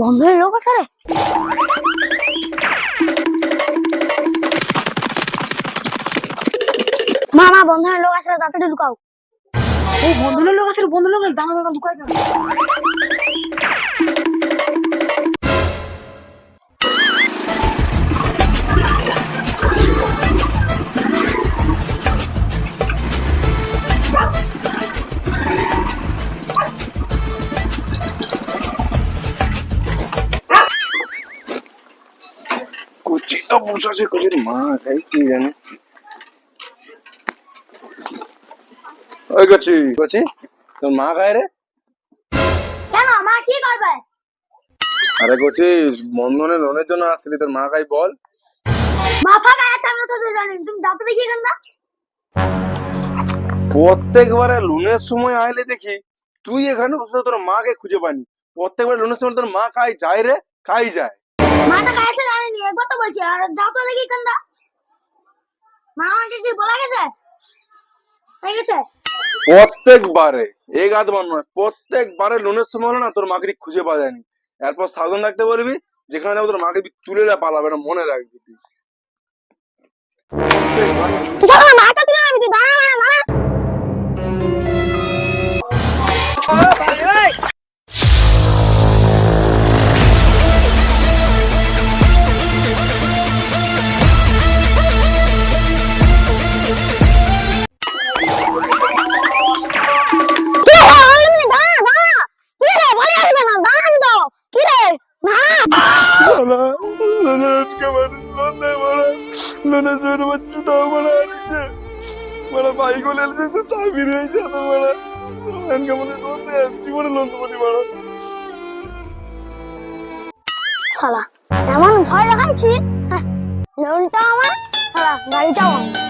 বন্ধনের লোক আছে রে। মা বন্ধনের লোক আছে, তাড়াতাড়ি লুকাও। ও বন্ধনের লোক আছে, বন্ধনের লোক দাঁড়া দাঁড়া লুকাই দাঁড়া। কুচিটা বসে কুচির মা খাই কি জানে। ওই কচি কচি তোর মা খায় রে? কেন মা কি করবে? আরে কচি বন্ধনে লোনের জন্য আসছিলি, তোর মা খাই বল। মা ফাঁকা আছে, আমি তো জানি। তুমি দাঁতে দেখি কেন? প্রত্যেকবারে লোনের সময় আইলে দেখি তুই এখানে বসে তোর মাকে খুঁজে পানি। প্রত্যেকবার লোনের সময় তোর মা কাই যায় রে, কাই যায়। মাটা কাছে জানেনি, একবার তো বলছি। আর দাঁতে দেখি কেন? মা আমাকে কি বলা গেছে? ঠিক আছে, প্রত্যেকবারে এক আধবার নয়, প্রত্যেকবারে লোনের সময় হলো না তোর মাকে ঠিক খুঁজে পাওয়া যায়নি। এরপর সাবধান থাকতে বলবি, যেখানে যাবো তোর মাকে তুলে পালাবে না, মনে রাখবি তুই। তুই মাটা তুলে আমি তুই দাঁড়া না। শালা এমন ভয় দেখাচ্ছি, লোনটা আমার, শালা গাড়িটাও আমার।